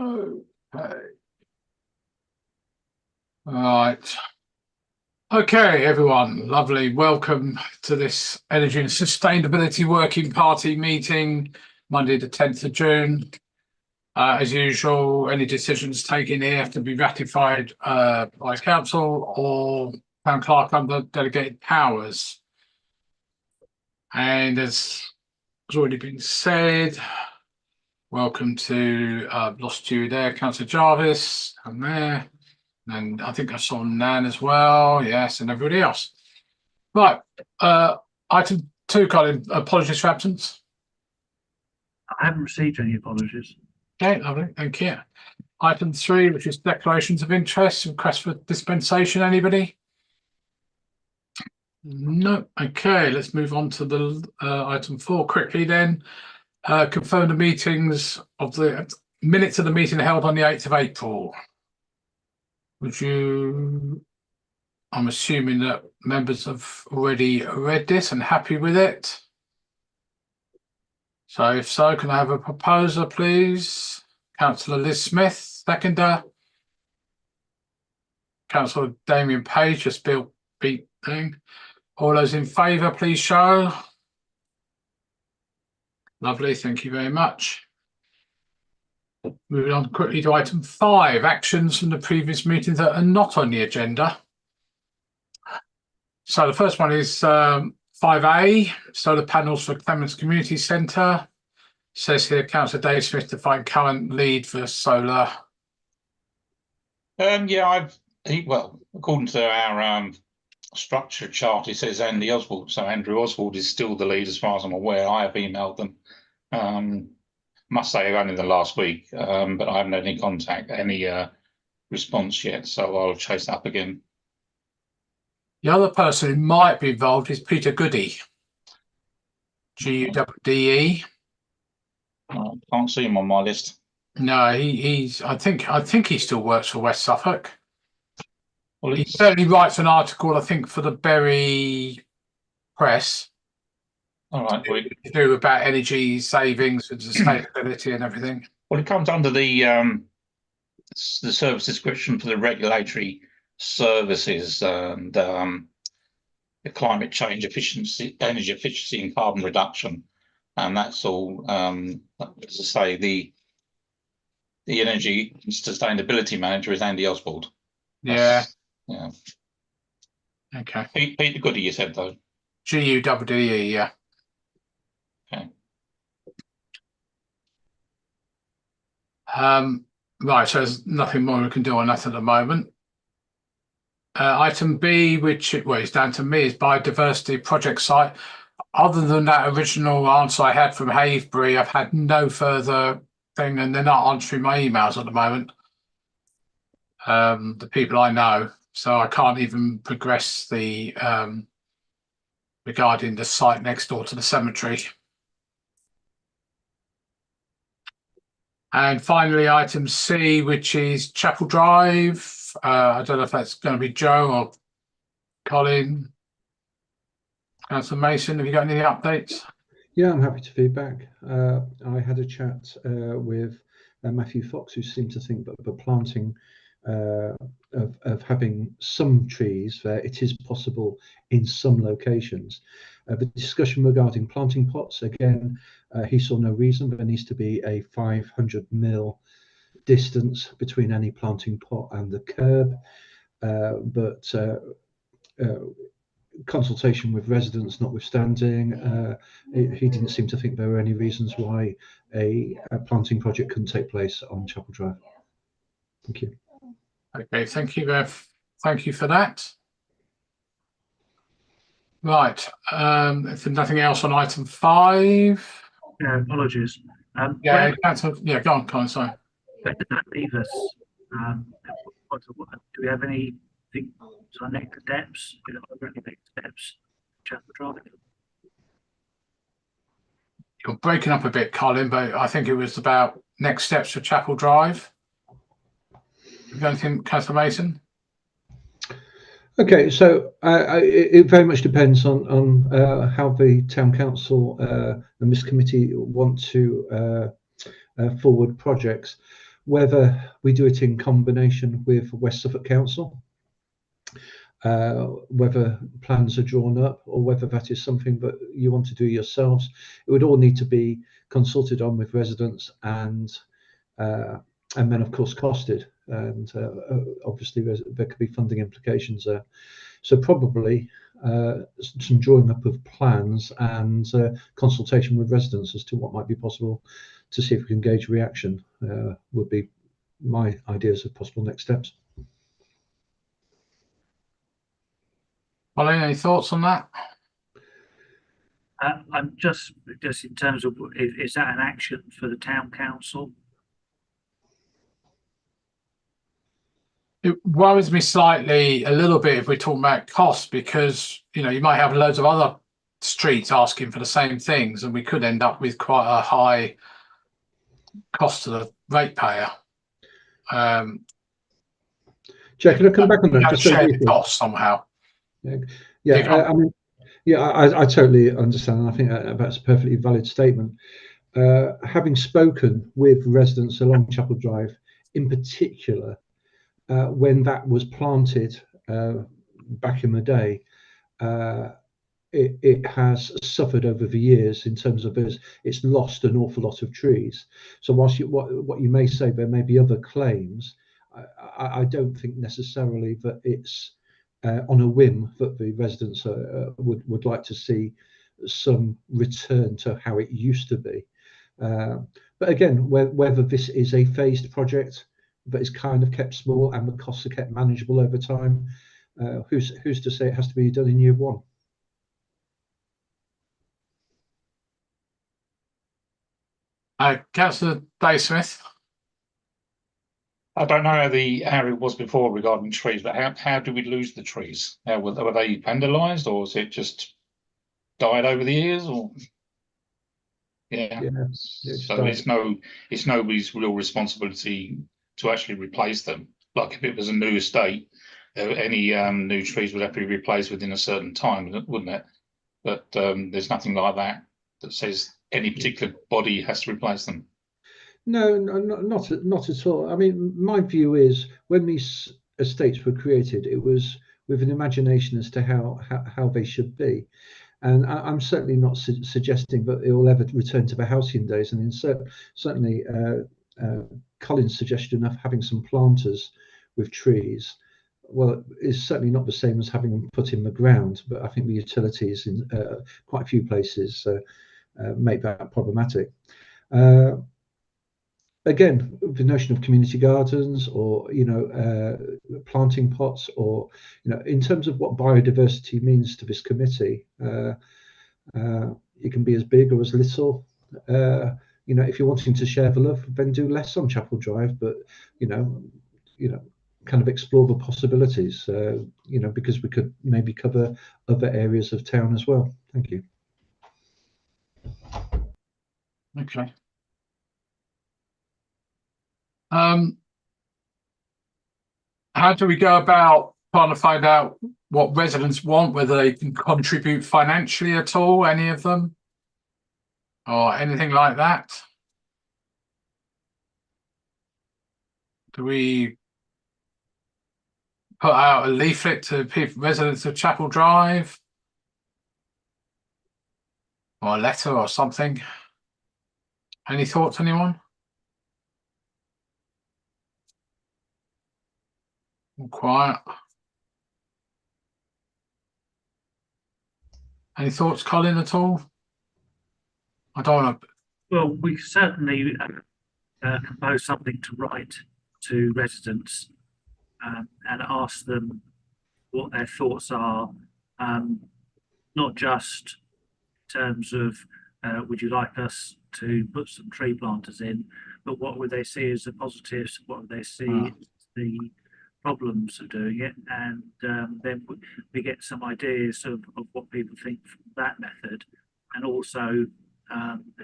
Okay. Right. Okay, everyone. Lovely. Welcome to this Energy and Sustainability Working Party meeting, Monday the 10th of June. As usual, any decisions taken here have to be ratified by council or town clerk under delegated powers. And as has already been said, welcome to lost you there, Councillor Jarvis, and there. And I think I saw Nan as well, yes, and everybody else. Right, item 2, Colin, apologies for absence. I haven't received any apologies. Okay, lovely, thank you. Item 3, which is declarations of interest, request for dispensation, anybody? No, okay, let's move on to the item 4 quickly then. Confirm the meetings of the minutes of the meeting held on the 8th of April. Would you, I'm assuming that members have already read this and happy with it. So if so, can I have a proposer, please? Councillor Liz Smith, seconder. Councillor Damien Page, just beat thing. All those in favour, please show. Lovely, thank you very much. Moving on quickly to item 5, actions from the previous meetings that are not on the agenda. So the first one is 5A, solar panels for Clements Community Centre. Says here, Councillor Dave Smith to find current lead for solar. Yeah, well, according to our structure chart, it says Andy Oswald. So Andrew Oswald is still the lead, as far as I'm aware. I have emailed them. Must say only the last week, but I haven't had any contact, any response yet. So I'll chase up again. The other person who might be involved is Peter Goody, G-U-D-E. Can't see him on my list. No, he's. I think he still works for West Suffolk. Well, he certainly writes an article, I think, for the Bury Press. All right. To do about energy savings and sustainability and everything. Well, it comes under the service description for the regulatory services and the climate change efficiency, energy efficiency and carbon reduction. And that's all, as I say, the energy sustainability manager is Andy Oswald. Yeah. Yeah. Okay. Peter Goody, you said, though. G-U-D-D-E, yeah. Okay. Right, so there's nothing more we can do on that at the moment. Item B, which is down to me, is biodiversity project site. Other than that original answer I had from Haverhill, I've had no further thing, and they're not answering my emails at the moment. The people I know, so I can't even progress the regarding the site next door to the cemetery. And finally, item C, which is Chapel Drive. I don't know if that's going to be Joe or Colin. Councillor Mason, have you got any updates? Yeah, I'm happy to feedback. I had a chat with Matthew Fox, who seemed to think that the planting of having some trees there, it is possible in some locations. The discussion regarding planting pots, again, he saw no reason. There needs to be a 500 mil distance between any planting pot and the curb, but consultation with residents notwithstanding, he didn't seem to think there were any reasons why a planting project couldn't take place on Chapel Drive. Thank you. Okay, thank you for that. Right, if there's nothing else on item 5. Yeah, apologies. Yeah, yeah, go on, Colin, sorry. Where did that leave us? Do we have anything on next steps? Next steps, Chapel Drive. You're breaking up a bit, Colin, but I think it was about next steps for Chapel Drive. You got anything, Councillor Mason? Okay, so it very much depends on how the town council and this committee want to forward projects. whether we do it in combination with West Suffolk Council, whether plans are drawn up, or whether that is something that you want to do yourselves. It would all need to be consulted on with residents, and then of course costed, and obviously there could be funding implications there. So probably some drawing up of plans and consultation with residents as to what might be possible to see if we can gauge reaction would be my ideas of possible next steps. Colin, any thoughts on that? I'm just in terms of, is that an action for the town council? It worries me slightly a little bit if we're talking about costs, because you might have loads of other streets asking for the same things, and we could end up with quite a high cost to the ratepayer. Jack, can I come back on that? Just share the cost somehow. I mean, I totally understand, and I think that's a perfectly valid statement. Having spoken with residents along Chapel Drive, in particular, when that was planted back in the day, it has suffered over the years in terms of it's lost an awful lot of trees. So whilst what you may say there may be other claims, I don't think necessarily that it's on a whim that the residents would like to see some return to how it used to be. But again, whether this is a phased project that is kind of kept small and the costs are kept manageable over time, who's to say it has to be done in year one? Councillor Day-Smith. I don't know how it was before regarding trees, but how do we lose the trees? Were they vandalised, or was it just died over the years? Or so it's nobody's real responsibility to actually replace them. Like if it was a new estate, any new trees would have to be replaced within a certain time, wouldn't it? But there's nothing like that says any particular body has to replace them. No, not at all. I mean, my view is when these estates were created, it was with an imagination as to how they should be. And I'm certainly not suggesting that it will ever return to the halcyon days. And certainly Colin's suggestion of having some planters with trees, well, is certainly not the same as having them put in the ground. But I think the utilities in quite a few places make that problematic. Again, the notion of community gardens, or planting pots, or in terms of what biodiversity means to this committee, it can be as big or as little. If you're wanting to share the love, then do less on Chapel Drive, but kind of explore the possibilities. Because we could maybe cover other areas of town as well. Thank you. Okay. How do we go about trying to find out what residents want, whether they can contribute financially at all, any of them, or anything like that? Do we put out a leaflet to residents of Chapel Drive, or a letter or something? Any thoughts, anyone? All quiet. Any thoughts, Colin, at all? I don't want to. Well, we certainly compose something to write to residents and ask them what their thoughts are, not just in terms of would you like us to put some tree planters in, but what would they see as the positives, what would they see as the problems of doing it, and then we get some ideas of what people think from that method, and also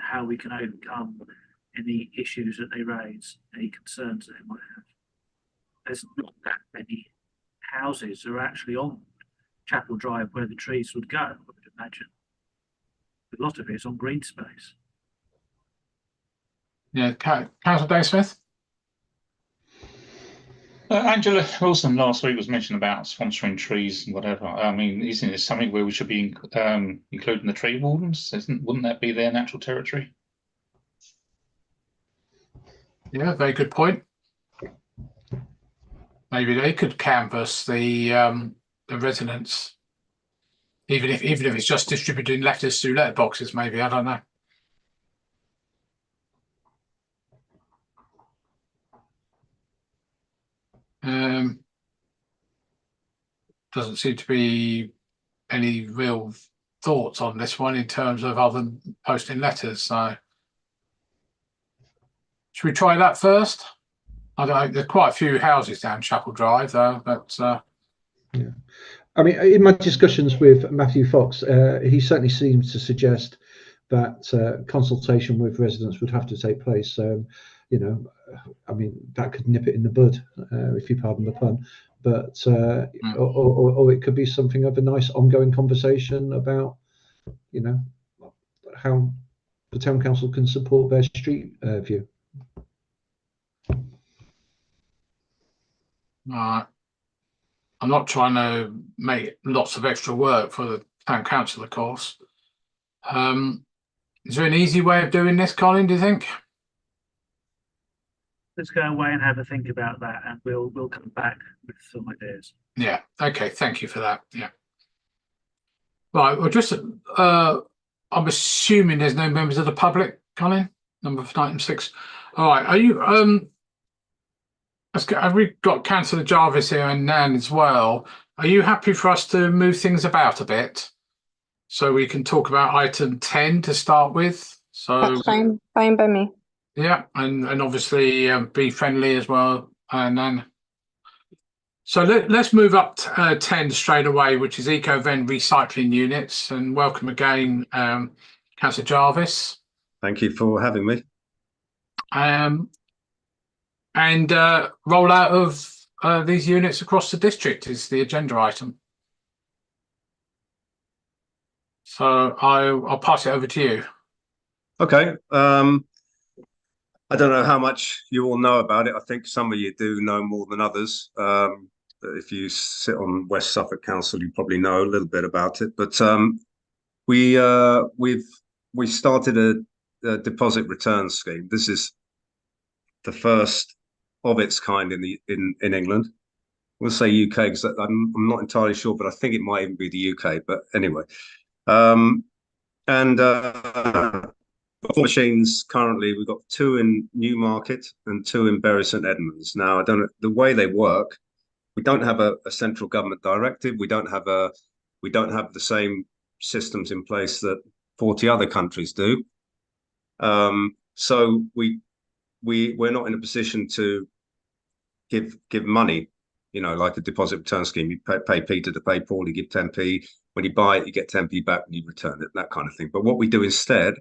how we can overcome any issues that they raise, any concerns they might have. There's not that many houses that are actually on Chapel Drive where the trees would go, I would imagine. A lot of it is on green space. Yeah, Councillor Day-Smith? Angela Wilson last week was mentioned about sponsoring trees and whatever. I mean, isn't it something where we should be including the tree wardens? Wouldn't that be their natural territory? Yeah, very good point. Maybe they could canvass the residents, even if it's just distributing letters through letterboxes. Maybe, I don't know. Doesn't seem to be any real thoughts on this one in terms of other than posting letters. So, should we try that first? I don't know. There's quite a few houses down Chapel Drive, though. But yeah, I mean, in my discussions with Matthew Fox, he certainly seems to suggest that consultation with residents would have to take place. You know, I mean, that could nip it in the bud, if you pardon the pun. But or it could be something of a nice ongoing conversation about, you know, how the town council can support their street view. I'm not trying to make lots of extra work for the town council, of course. Is there an easy way of doing this, Colin, do you think? Let's go away and have a think about that, and we'll come back with some ideas. Yeah. Okay. Thank you for that. Yeah. Right. Well, just I'm assuming there's no members of the public, Colin. Number item 6. All right. Are you have we got Councillor Jarvis here and Nan as well? Are you happy for us to move things about a bit so we can talk about item 10 to start with? So That's fine by me. yeah, and obviously be friendly as well, Nan. So let's move up to 10 straight away, which is EcoVen recycling units, and welcome again, Councillor Jarvis. Thank you for having me. And rollout of these units across the district is the agenda item. So I'll pass it over to you. Okay. I don't know how much you all know about it. I think some of you do know more than others. If you sit on West Suffolk Council, you probably know a little bit about it. But we started a deposit return scheme. This is the first of its kind in England. We'll say UK because I'm not entirely sure, but I think it might even be the UK. But anyway, machines currently we've got 2 in Newmarket and 2 in Bury St Edmunds. Now I don't know the way they work. We don't have a central government directive. We don't have the same systems in place that 40 other countries do. So we're not in a position to give money, you know, like a deposit return scheme. You pay Peter to pay Paul, you give 10p. When you buy it, you get 10p back and you return it, that kind of thing. But what we do instead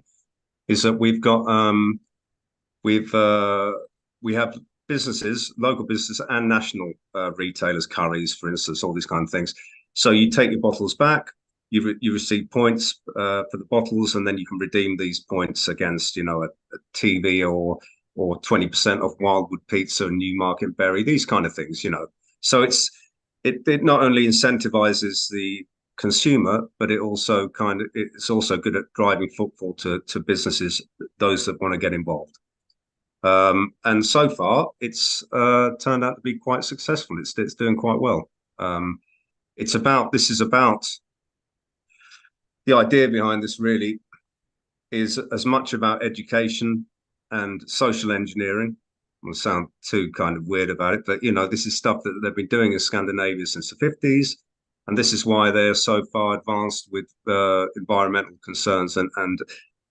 is that we've got we have businesses, local businesses and national retailers, Currys, for instance, all these kind of things. So you take your bottles back, you receive points for the bottles, and then you can redeem these points against, you know, a TV or 20% off Wildwood Pizza and Newmarket Bury, these kind of things, you know. So it not only incentivizes the consumer, but it's also good at driving footfall to businesses, those that want to get involved. And so far, it's turned out to be quite successful. It's doing quite well. This is about the idea behind this really is as much about education and social engineering. I won't sound too kind of weird about it, but you know, this is stuff that they've been doing in Scandinavia since the 50s. And this is why they're so far advanced with environmental concerns and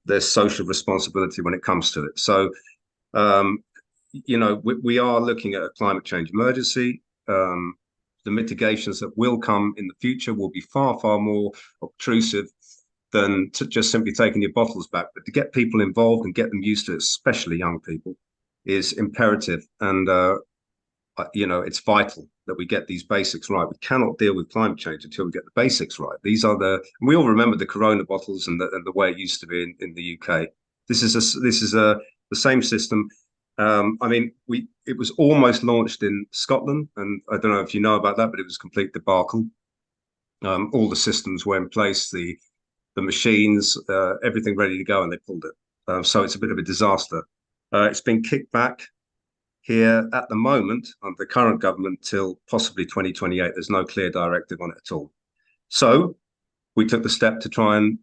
their social responsibility when it comes to it. So, you know, we are looking at a climate change emergency. The mitigations that will come in the future will be far, far more obtrusive than just simply taking your bottles back. But to get people involved and get them used to it, especially young people, is imperative. And, you know, it's vital that we get these basics right. We cannot deal with climate change until we get the basics right. We all remember the Corona bottles and the way it used to be in the UK. This is the same system. I mean, it was almost launched in Scotland, and I don't know if you know about that, but it was a complete debacle. All the systems were in place, the machines, everything ready to go, and they pulled it. So it's a bit of a disaster. It's been kicked back here at the moment under the current government till possibly 2028. There's no clear directive on it at all. So we took the step to try and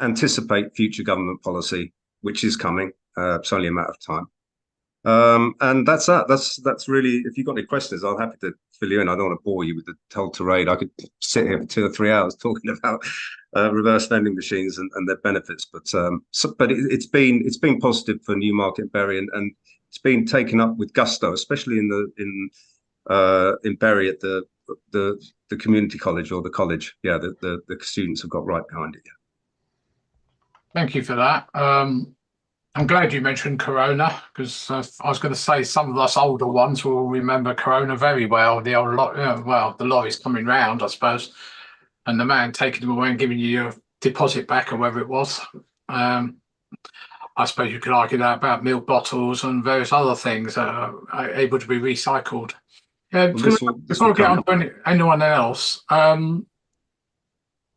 anticipate future government policy, which is coming. It's only a matter of time. And that's that. That's really. If you've got any questions, I'm happy to fill you in. I don't want to bore you with the whole tirade. I could sit here for 2 or 3 hours talking about reverse vending machines and their benefits. But it's been positive for Newmarket and Bury, and it's been taken up with gusto, especially in Bury at the community college or the college. Yeah, the students have got right behind it. Yeah. Thank you for that. I'm glad you mentioned Corona, because I was going to say some of us older ones will remember Corona very well. The old the lorries coming round, I suppose, and the man taking them away and giving you your deposit back or whatever it was. I suppose you could argue that about milk bottles and various other things that are able to be recycled. Before I get on to anyone else,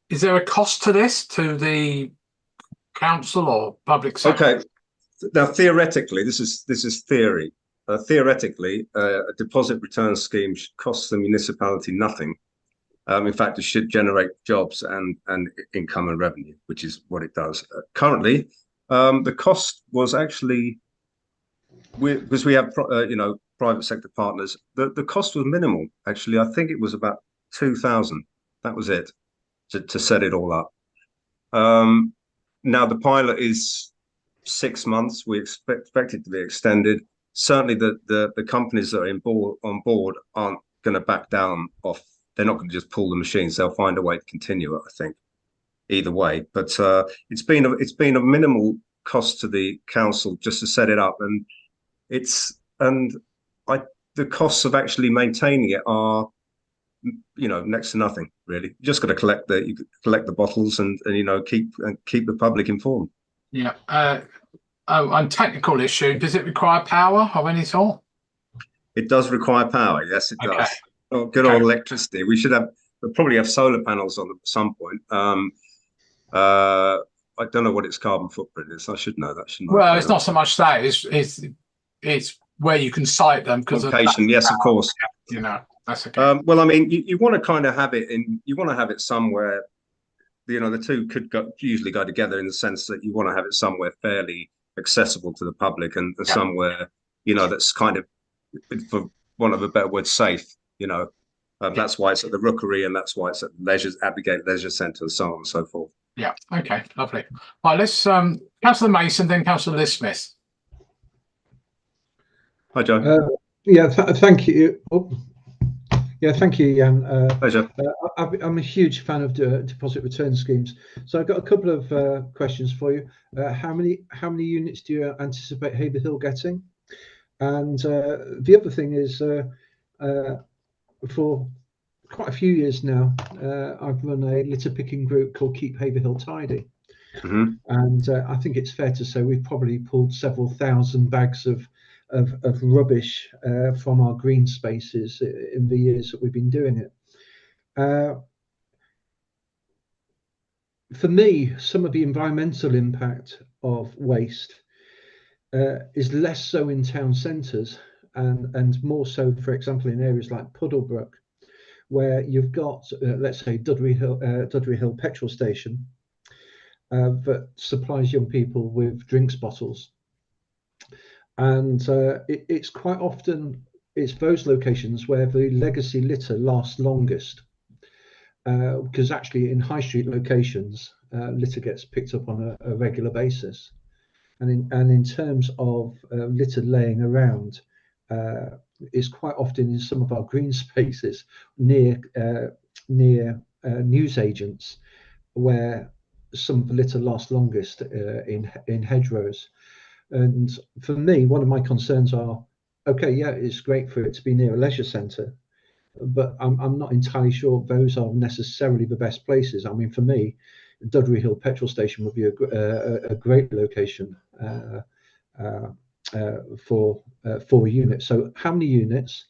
is there a cost to this, to the council or public sector? Okay. Now, theoretically, this is theory. Theoretically, a deposit return scheme should cost the municipality nothing. In fact, it should generate jobs and income and revenue, which is what it does. Currently, the cost was actually, because we have private sector partners, the cost was minimal. Actually, I think it was about 2,000. That was it to set it all up. Now the pilot is 6 months. We expect it to be extended. Certainly, the companies that are on board aren't going to back down off. They're not going to just pull the machines. They'll find a way to continue it, I think, either way. But it's been a minimal cost to the council just to set it up, and the costs of actually maintaining it are, next to nothing really. You just got to collect the bottles and keep the public informed. Yeah. On technical issue, does it require power of any sort? It does require power. Yes, it Okay. does. Oh, good old electricity. We'll probably have solar panels on them at some point. I don't know what its carbon footprint is. I should know that, shouldn't I? Well, it's not so much that. It's where you can site them, because location. Yes, of course. That's okay. Well, I mean, you want to kind of have it in. You want to have it somewhere. The two could usually go together in the sense that you want to have it somewhere fairly accessible to the public and somewhere that's kind of, for want of a better word, safe. That's why it's at the Rookery, and that's why it's at Abbeygate Leisure Centre, and so on and so forth. Yeah. Okay. Lovely. Right. Let's Councillor Mason, then Councillor Liz Smith. Hi, Joe. Thank you. Thank you, Jan. Pleasure. I'm a huge fan of deposit return schemes. So I've got a couple of questions for you. How many units do you anticipate Haverhill getting? And the other thing is, for quite a few years now, I've run a litter picking group called Keep Haverhill Tidy. Mm-hmm. And I think it's fair to say we've probably pulled several thousand bags of rubbish from our green spaces in the years that we've been doing it. For me, some of the environmental impact of waste is less so in town centres and more so, for example, in areas like Puddlebrook, where you've got, let's say, Dudley Hill petrol station that supplies young people with drinks bottles. And it's quite often, it's those locations where the legacy litter lasts longest, because actually in high street locations, litter gets picked up on a regular basis. And in terms of litter laying around, it's quite often in some of our green spaces near news agents, where some of the litter lasts longest in hedgerows. And for me, one of my concerns are, okay, yeah, it's great for it to be near a leisure centre, but I'm not entirely sure those are necessarily the best places. I mean, for me, Dudley Hill petrol station would be a great location. for a unit. So how many units?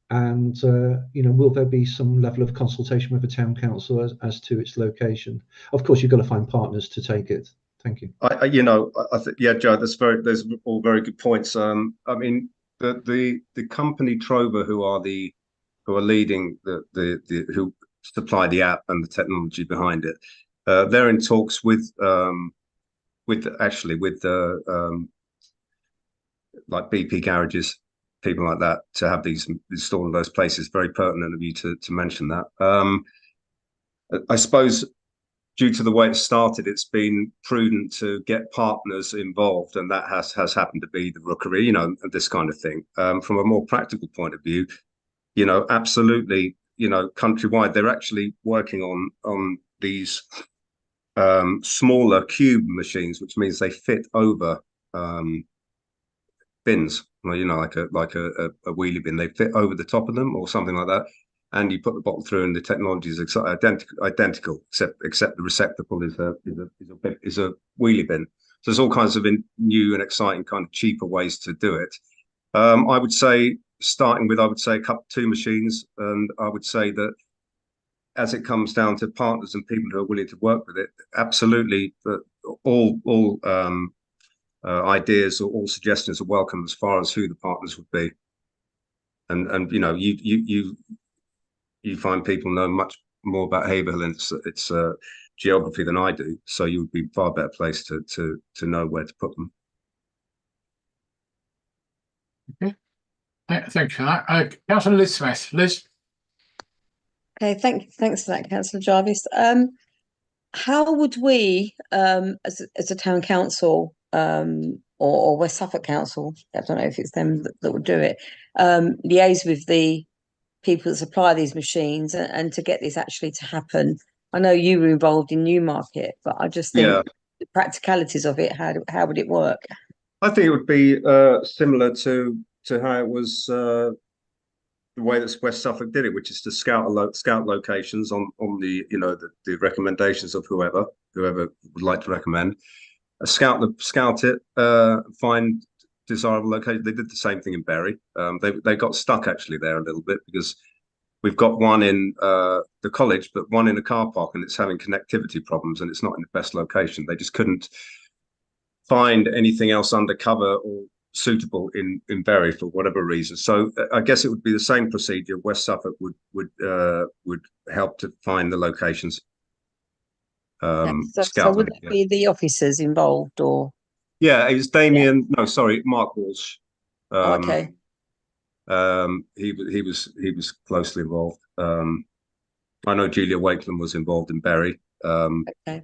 And will there be some level of consultation with the town council as to its location? Of course, you've got to find partners to take it. Thank you. I think, yeah, Joe, those all very good points. I mean, the company Trover, who are leading who supply the app and the technology behind it, they're in talks with like BP garages, people like that, to have these installed in those places. Very pertinent of you to mention that. I suppose due to the way it started, it's been prudent to get partners involved, and that has happened to be the Rookery, and this kind of thing. From a more practical point of view, absolutely, countrywide, they're actually working on these smaller cube machines, which means they fit over bins, like a wheelie bin. They fit over the top of them or something like that, and you put the bottle through, and the technology is identical, except the receptacle is a wheelie bin. So there's all kinds of new and exciting kind of cheaper ways to do it. I would say starting with, two machines, and I would say that as it comes down to partners and people who are willing to work with it, absolutely, all ideas or all suggestions are welcome as far as who the partners would be. And you find people know much more about Haverhill and its geography than I do, so you would be far better placed to know where to put them. Okay, thank you for that. Councillor Liz Smith. Liz. Okay, thanks for that, Councillor Jarvis. How would we, as a town council, or West Suffolk Council, I don't know if it's them that would do it, liaise with the people that supply these machines and to get this actually to happen? I know you were involved in Newmarket, but I just think the practicalities of it, how would it work? I think it would be similar to how it was the way that West Suffolk did it, which is to scout locations on the the recommendations of whoever would like to recommend. Scout it, find desirable locations. They did the same thing in Bury. They got stuck actually there a little bit because we've got one in the college, but one in a car park, and it's having connectivity problems, and it's not in the best location. They just couldn't find anything else undercover or suitable in Bury for whatever reason. So I guess it would be the same procedure. West Suffolk would help to find the locations. So would it be the officers involved, or? Yeah, it was Damien. Yeah. No, sorry, Mark Walsh. Okay. He was closely involved. I know Julia Wakeland was involved in Bury. Okay.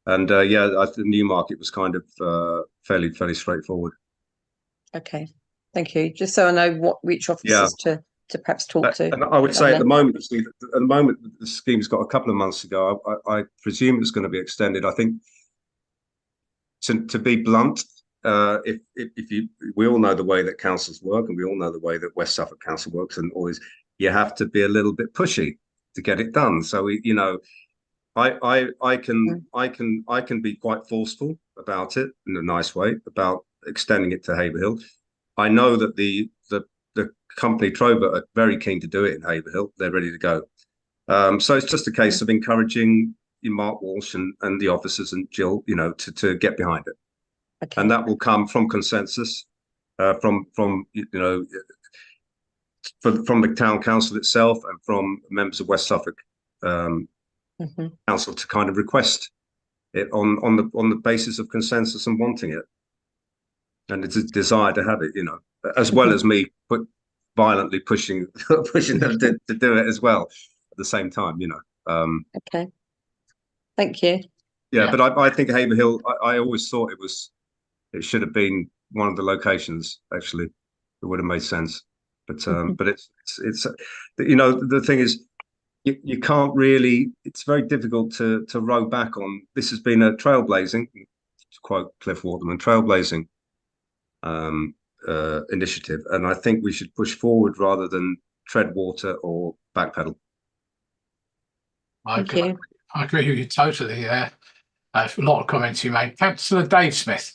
And the Newmarket was kind of fairly straightforward. Okay, thank you. Just so I know which officers to perhaps talk to. And I would say at the moment, the scheme's got a couple of months to go. I presume it's going to be extended. I think, to be blunt, we all know the way that councils work, and we all know the way that West Suffolk Council works, and always you have to be a little bit pushy to get it done. So I can be quite forceful about it in a nice way about extending it to Haverhill. I know that the company Trover are very keen to do it in Haverhill. They're ready to go. So it's just a case of encouraging Mark Walsh and the officers and Jill, to get behind it. Okay. And that will come from consensus, from the town council itself and from members of West Suffolk Council to kind of request it on the basis of consensus and wanting it. And it's a desire to have it, as well as me violently pushing them to do it as well at the same time, Okay, thank you. Yeah, but I think Haverhill, I always thought it should have been one of the locations. Actually, it would have made sense. But but it's the thing is, you can't really. It's very difficult to row back on. This has been a trailblazing, to quote Cliff Waterman, trailblazing initiative, and I think we should push forward rather than tread water or backpedal. I agree with you totally. A lot of comments you made. Councillor Dave Smith.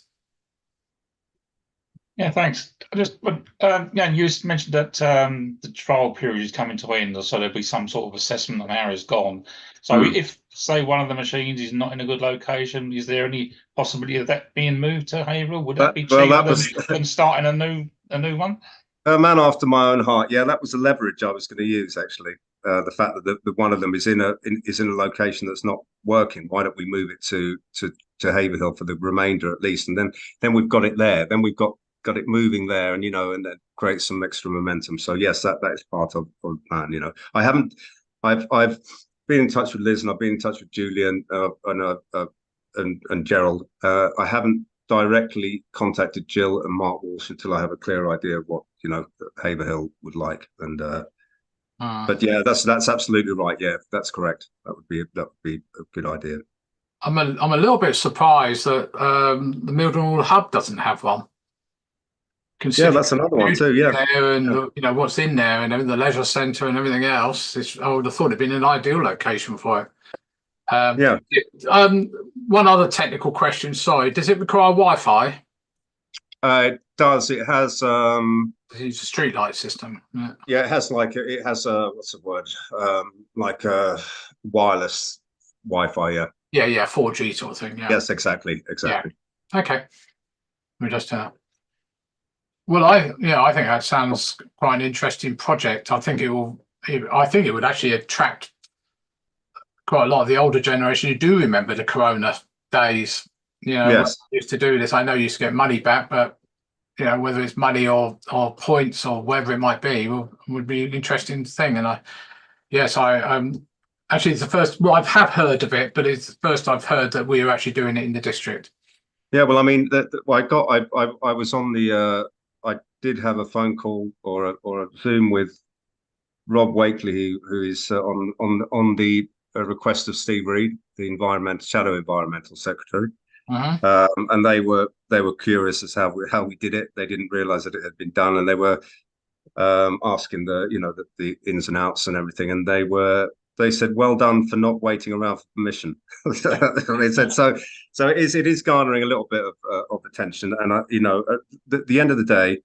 Yeah, thanks. I just, yeah, you just mentioned that the trial period is coming to an end, so there'll be some sort of assessment on how it's gone. So if, say, one of the machines is not in a good location, is there any possibility of that being moved to Haverhill? Would that be Well, cheaper that was than starting a new one? a man after my own heart. Yeah, that was the leverage I was going to use actually. The fact that the one of them is in a location that's not working. Why don't we move it to Haverhill for the remainder at least, and then we've got it there. Then we've got it moving there, and and then create some extra momentum. So yes, that is part of the plan. I've been in touch with Liz, and I've been in touch with Julian and Gerald. I haven't directly contacted Jill and Mark Walsh until I have a clear idea of what Haverhill would like. And but yeah, that's absolutely right. Yeah, that's correct. That would be a good idea. I'm a little bit surprised that the Mildon Hub doesn't have one. Yeah, that's another one too. Yeah, there and what's in there and the leisure centre and everything else. I would have thought it'd been an ideal location for it. Yeah. One other technical question. Sorry, does it require Wi-Fi? It does. It has. It's a street light system. Yeah, it has what's the word? Like wireless Wi-Fi. Yeah. Yeah, 4G sort of thing. Yeah. Yes, exactly. Yeah. Okay. We just well, I think that sounds quite an interesting project. I think it would actually attract quite a lot of the older generation who do remember the Corona days. Yes. Used to do this. I know you used to get money back, but whether it's money or points or whatever it might be, would be an interesting thing. And I actually it's the first. Well, I have heard of it, but it's the first I've heard that we are actually doing it in the district. Yeah, well, I mean, I was on the. I did have a phone call or a Zoom with Rob Wakely, who is on the request of Steve Reed, the Shadow Environmental Secretary. And they were curious as how we did it. They didn't realise that it had been done, and they were asking the ins and outs and everything. And they said, "Well done for not waiting around for permission." They said so. So it is garnering a little bit of attention. And at the end of the day,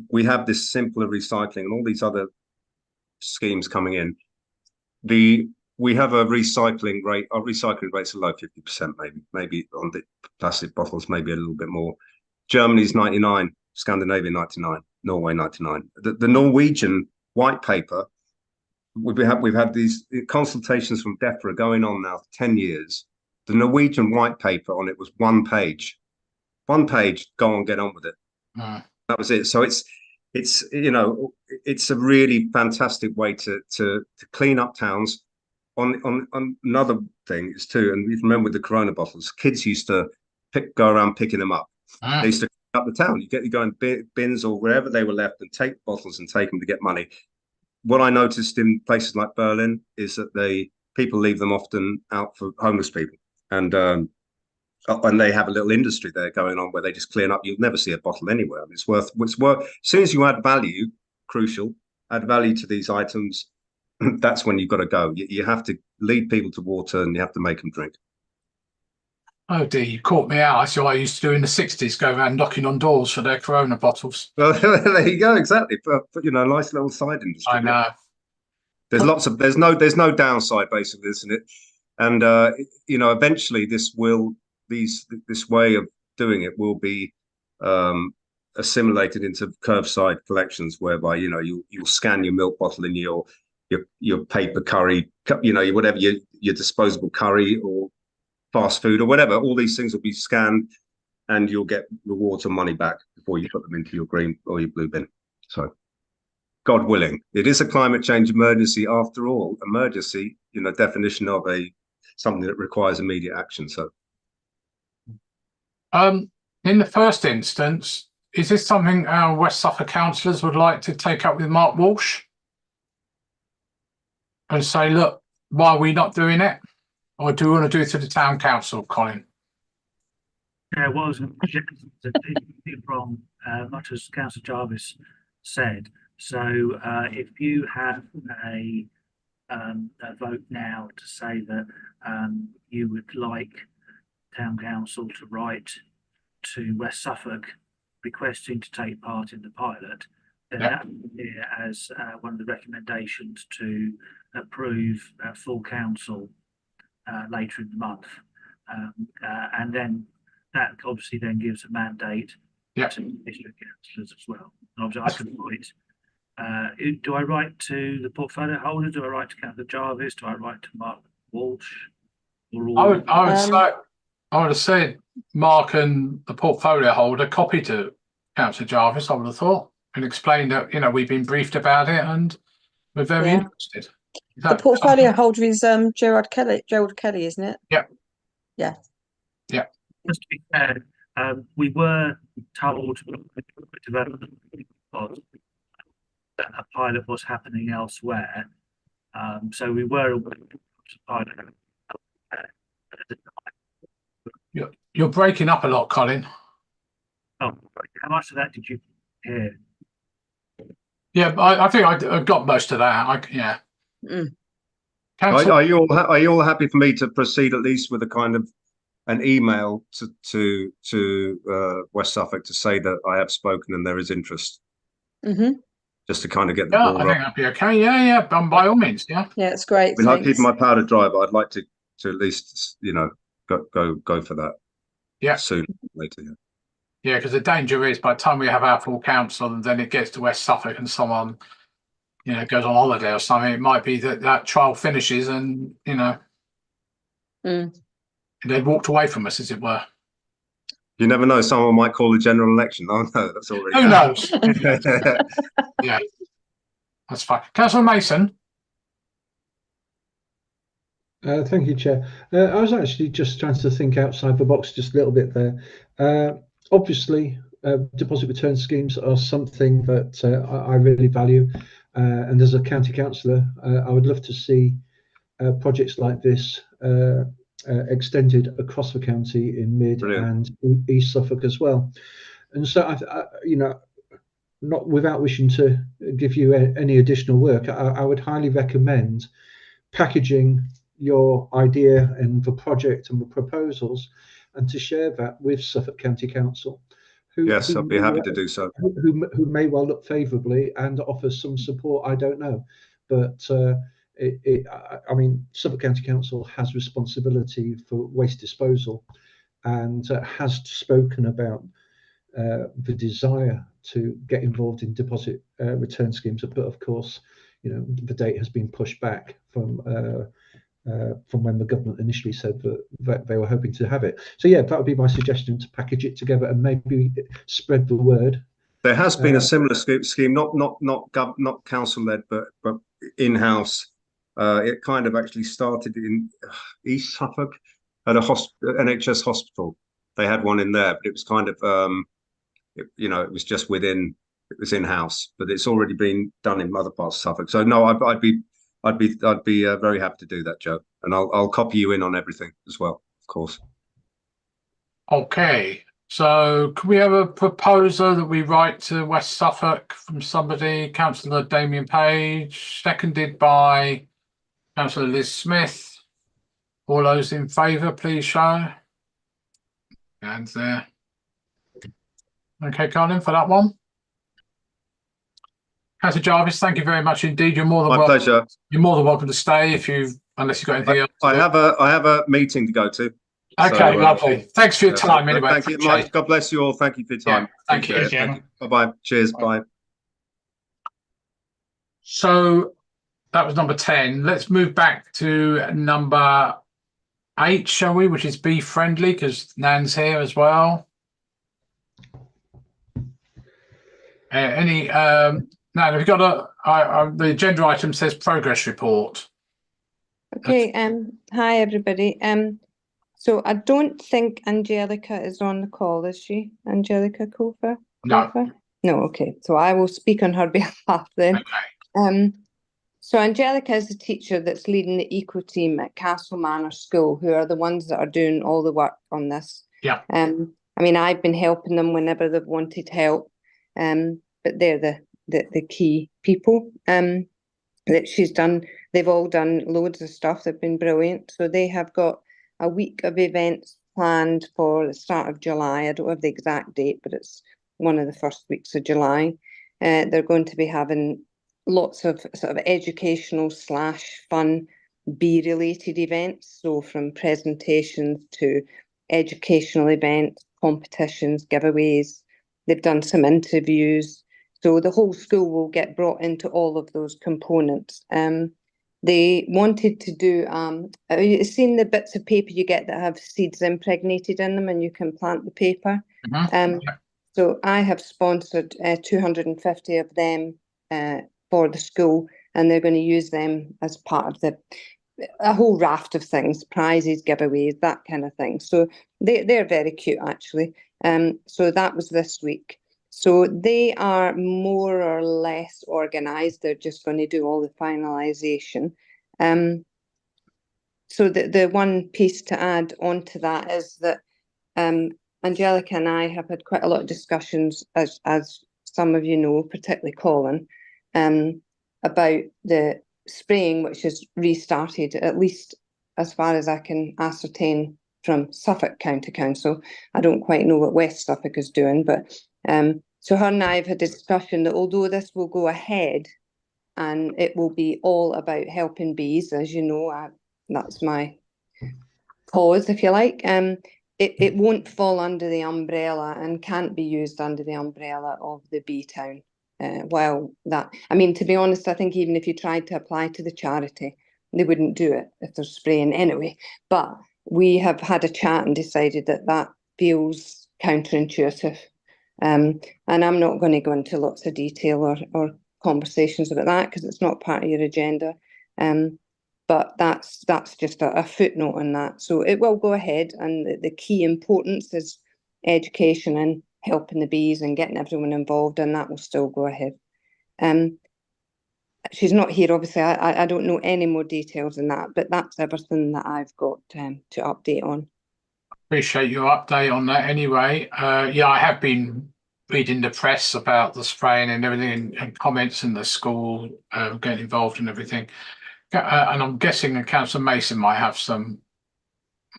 we have this simpler recycling and all these other schemes coming in. We have a recycling rate. Our recycling rate's a low 50%, maybe on the plastic bottles, maybe a little bit more. Germany's 99, Scandinavia 99, Norway 99. The Norwegian white paper. We've had these consultations from DEFRA going on now for 10 years. The Norwegian white paper on it was one page. One page. Go on, get on with it. That was it. So it's a really fantastic way to clean up towns. On another thing is too, and you remember with the Corona bottles, kids used to go around picking them up. They used to clean up the town. You go in bins or wherever they were left and take bottles and take them to get money. What I noticed in places like Berlin is that people leave them often out for homeless people, and they have a little industry there going on where they just clean up. You'll never see a bottle anywhere. I mean, it's worth. As soon as you add value, add value to these items. That's when you've got to go. You have to lead people to water, and you have to make them drink. Oh dear, you caught me out. That's what I used to do in the 60s, go around knocking on doors for their Corona bottles. Well, there you go, exactly. But nice little side industry. I know. There's no downside basically, isn't it? And eventually this way of doing it will be assimilated into curbside collections, whereby you'll scan your milk bottle in your paper curry, whatever your disposable curry or fast food or whatever. All these things will be scanned, and you'll get rewards or money back before you put them into your green or your blue bin. So, God willing, it is a climate change emergency after all. Emergency, definition of something that requires immediate action. So, in the first instance, is this something our West Suffolk councillors would like to take up with Mark Walsh and say, look, why are we not doing it? Or do we want to do it to the town council, Colin? Yeah, what I was projecting from much as Councillor Jarvis said. So if you have a vote now to say that you would like town council to write to West Suffolk requesting to take part in the pilot, then Yeah. that would be as one of the recommendations to approve full council later in the month. And then that obviously then gives a mandate Yeah. to district councillors as well. And obviously, I can write. Do I write to the portfolio holder? Do I write to Councillor Jarvis? Do I write to Mark Walsh? Or all? I would have said Mark and the portfolio holder copy to Councillor Jarvis, I would have thought, and explained that, you know, we've been briefed about it and we're very Yeah. interested. The portfolio holder is Gerald Kelly, isn't it? Yeah. Yeah. Yeah. Just to be fair, we were told development that a pilot was happening elsewhere. So we were aware of the pilot. You're breaking up a lot, Colin. Oh, how much of that did you hear? Yeah, I think I got most of that. Yeah. Councillor, Are you all happy for me to proceed at least with a kind of an email to West Suffolk to say that I have spoken and there is interest, just to kind of get the ball I rolling? think that'd be okay. Yeah, by all means, yeah. Yeah, it's great. I mean, I'm Thanks. keeping my powder dry, but I'd like to at least, you know, go for that. Yeah. Sooner or later. Yeah. Yeah, because the danger is by the time we have our full council and then it gets to West Suffolk and someone, you know, goes on holiday or something, it might be that trial finishes and, you know, they've walked away from us, as it were. You never know, someone might call a general election. Oh no, that's already Who knows? happened. Yeah, that's fine. Councillor Mason. Thank you, Chair. I was actually just trying to think outside the box just a little bit there. Obviously, deposit return schemes are something that I really value. And as a county councillor, I would love to see projects like this extended across the county in Mid Brilliant. and East Suffolk as well. And so, you know, not without wishing to give you any additional work, I would highly recommend packaging your idea and the project and the proposals, and to share that with Suffolk County Council, Yes, I'd be happy to do so. Who may well look favourably and offer some support. I don't know, but I mean, Suffolk County Council has responsibility for waste disposal, and has spoken about the desire to get involved in deposit return schemes, but of course, you know, the date has been pushed back from when the government initially said that they were hoping to have it. So yeah, that would be my suggestion, to package it together and maybe spread the word. There has been a similar scheme, not council led, but in-house. It kind of actually started in East Suffolk at a NHS hospital. They had one in there, but it was kind of you know, it was just within. It was in-house, but it's already been done in other parts of Suffolk. So no, I'd be very happy to do that, Joe, and I'll copy you in on everything as well, of course. Okay, so can we have a proposal that we write to West Suffolk from somebody? Councillor Damien Page, seconded by Councillor Liz Smith. All those in favour, please show. Hands there. Okay, Colin, for that one. Councillor Jarvis, thank you very much indeed. You're more than welcome. My pleasure. You're more than welcome to stay unless you've got anything else. I have a meeting to go to. Okay, so, lovely. Thanks for your time anyway. Thank you, Mike. God bless you all. Thank you for your time. Yeah, thank you. Thank you. Bye-bye. Cheers. Bye. So that was number 10. Let's move back to number 8, shall we? Which is Be Friendly, because Nan's here as well. Nan, have you got the agenda item says progress report. Okay, hi everybody. So I don't think Angelica is on the call, is she? Angelica Cofer? No. No, okay. So I will speak on her behalf then. Okay. So Angelica is the teacher that's leading the eco team at Castle Manor School, who are the ones that are doing all the work on this. Yeah. I mean, I've been helping them whenever they've wanted help, but they're the key people that she's done. They've all done loads of stuff. They've been brilliant. So they have got a week of events planned for the start of July. I don't have the exact date, but it's one of the first weeks of July. They're going to be having lots of sort of educational / fun bee-related events. So from presentations to educational events, competitions, giveaways. They've done some interviews. So the whole school will get brought into all of those components. They wanted to do, have you seen the bits of paper you get that have seeds impregnated in them and you can plant the paper? Mhm. So I have sponsored 250 of them for the school, and they're going to use them as part of a whole raft of things, prizes, giveaways, that kind of thing. So they're very cute, actually. So that was this week. So they are more or less organised. They're just going to do all the finalisation. So the one piece to add onto that is that Angelica and I have had quite a lot of discussions, as some of you know, particularly Colin, about the spraying, which has restarted, at least as far as I can ascertain from Suffolk County Council. I don't quite know what West Suffolk is doing, but so her and I have had a discussion that although this will go ahead and it will be all about helping bees, as you know, that's my cause, if you like, it won't fall under the umbrella and can't be used under the umbrella of the Bee Town. Well, I mean, to be honest, I think even if you tried to apply to the charity, they wouldn't do it if they're spraying anyway. But we have had a chat and decided that feels counterintuitive. And I'm not going to go into lots of detail or conversations about that because it's not part of your agenda. But that's just a footnote on that. So it will go ahead, and the key importance is education and helping the bees and getting everyone involved, and that will still go ahead. She's not here, obviously. I don't know any more details than that, but that's everything that I've got to update on. Appreciate your update on that anyway. Yeah, I have been reading the press about the spraying and everything and comments in the school getting involved and everything. And I'm guessing that Councillor Mason might have some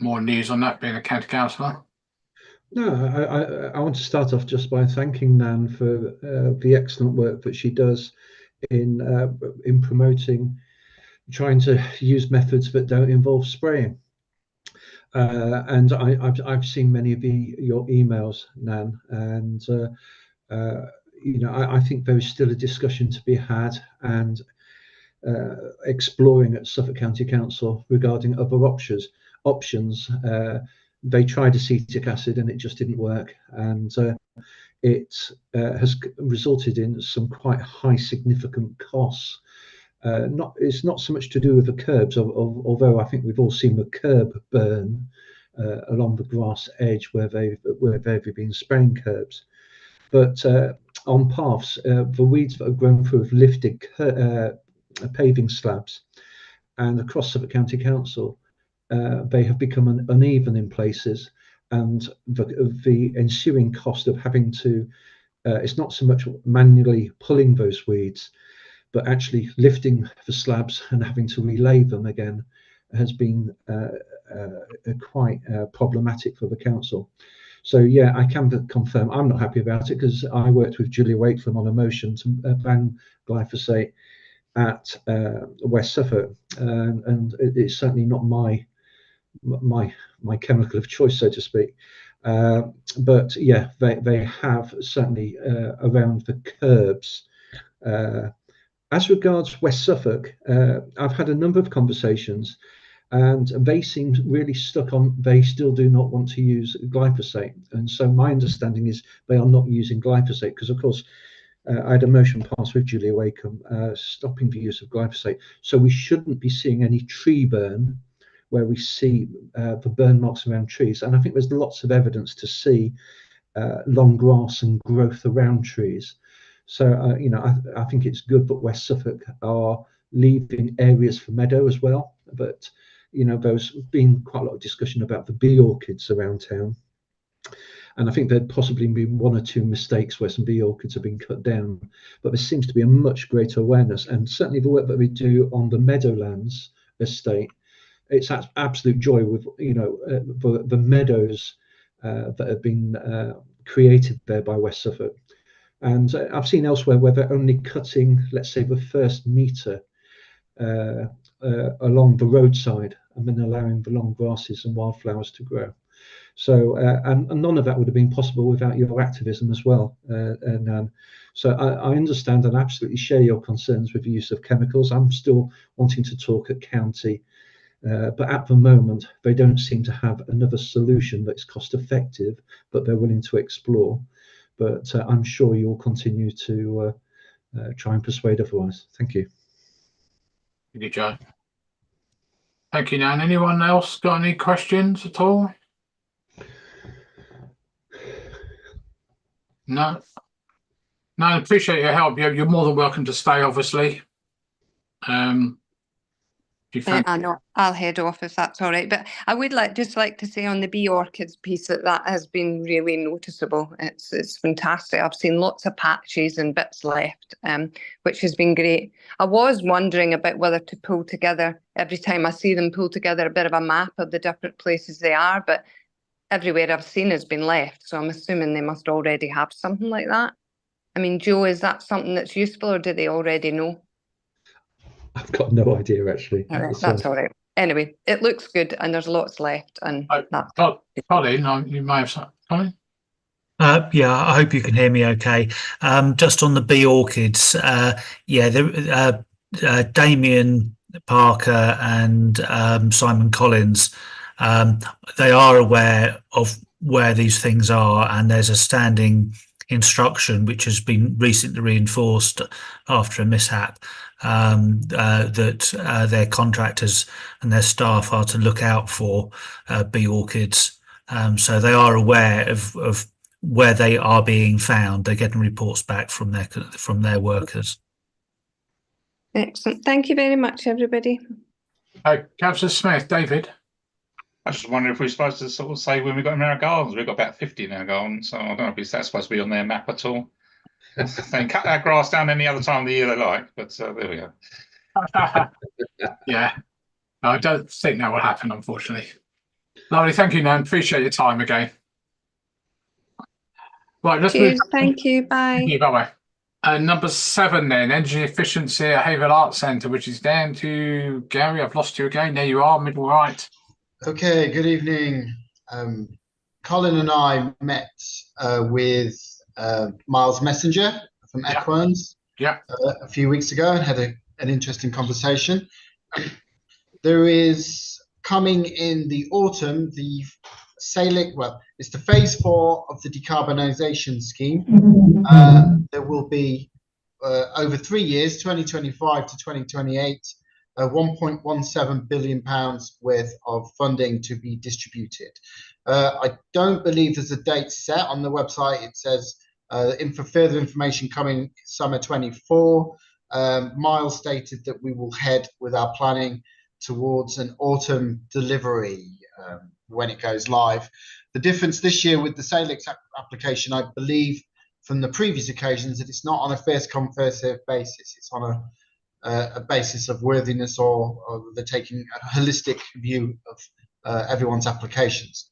more news on that, being a county councillor. No, I want to start off just by thanking Nan for the excellent work that she does in promoting, trying to use methods that don't involve spraying. And I've seen many of your emails, Nan, and I think there is still a discussion to be had and exploring at Suffolk County Council regarding other options. They tried acetic acid and it just didn't work, and it has resulted in some quite high significant costs. It's not so much to do with the curbs, although I think we've all seen the curb burn along the grass edge where they've been spraying curbs, but on paths, the weeds that have grown through have lifted paving slabs, and across Suffolk County Council they have become uneven in places, and the ensuing cost of having to it's not so much manually pulling those weeds, but actually lifting the slabs and having to relay them again has been quite problematic for the council. So yeah, I can confirm I'm not happy about it, because I worked with Julia Wakelam on a motion to ban glyphosate at West Suffolk, and it's certainly not my chemical of choice, so to speak. But yeah, they have certainly around the curbs. As regards West Suffolk, I've had a number of conversations, and they seem really stuck on, they still do not want to use glyphosate. And so my understanding is they are not using glyphosate because, of course, I had a motion passed with Julia Wakelam stopping the use of glyphosate. So we shouldn't be seeing any tree burn where we see the burn marks around trees. And I think there's lots of evidence to see long grass and growth around trees. So, I think it's good that West Suffolk are leaving areas for meadow as well. But, there's been quite a lot of discussion about the bee orchids around town. And I think there'd possibly been one or two mistakes where some bee orchids have been cut down. But there seems to be a much greater awareness. And certainly the work that we do on the Meadowlands estate, it's absolute joy with, the meadows that have been created there by West Suffolk. And I've seen elsewhere where they're only cutting, let's say, the first metre along the roadside and then allowing the long grasses and wildflowers to grow. So, and none of that would have been possible without your activism as well, Nan. So I understand and absolutely share your concerns with the use of chemicals. I'm still wanting to talk at county, but at the moment, they don't seem to have another solution that's cost effective, but they're willing to explore. But I'm sure you'll continue to try and persuade otherwise. Thank you. Thank you, Joe. Thank you, Nan. Anyone else got any questions at all? No. No, I appreciate your help. You're more than welcome to stay, obviously. I know I'll head off if that's all right. But I would just like to say on the bee orchids piece that has been really noticeable. It's fantastic. I've seen lots of patches and bits left, which has been great. I was wondering about whether to pull together, every time I see them, pull together a bit of a map of the different places they are, but everywhere I've seen has been left. So I'm assuming they must already have something like that. I mean, Joe, is that something that's useful, or do they already know? I've got no idea, actually. That's all right. Anyway, it looks good and there's lots left. And Colin, you may have something. Colin? Yeah, I hope you can hear me okay. Just on the bee orchids, Damien Parker and Simon Collins, they are aware of where these things are, and there's a standing instruction which has been recently reinforced after a mishap, that their contractors and their staff are to look out for bee orchids. So they are aware of where they are being found. They're getting reports back from their workers. Excellent. Thank you very much, everybody. Councillor Smith, David. I just wonder if we're supposed to sort of say when we got in our gardens. We've got about 50 in our gardens, so I don't know if that's supposed to be on their map at all. They can cut our grass down any other time of the year they like, but there we go. Yeah, I don't think that will happen, unfortunately. Lovely, thank you, Nan. Appreciate your time again. Right, let's move. Thank you. Bye. Thank you, bye-bye. Number 7 then, energy efficiency at Haverhill Arts Centre, which is down to Gary. I've lost you again. There you are, middle right. Okay, good evening. Colin and I met with Miles Messenger from Equans a few weeks ago and had an interesting conversation. There is coming in the autumn the SALIC, well, it's the phase 4 of the decarbonisation scheme. There will be over 3 years, 2025 to 2028, £1.17 billion worth of funding to be distributed. I don't believe there's a date set on the website. It says for further information coming summer 24. Miles stated that we will head with our planning towards an autumn delivery when it goes live. The difference this year with the SALIC application, I believe from the previous occasions, that it's not on a first come first served basis. It's on a basis of worthiness, or they're taking a holistic view of everyone's applications.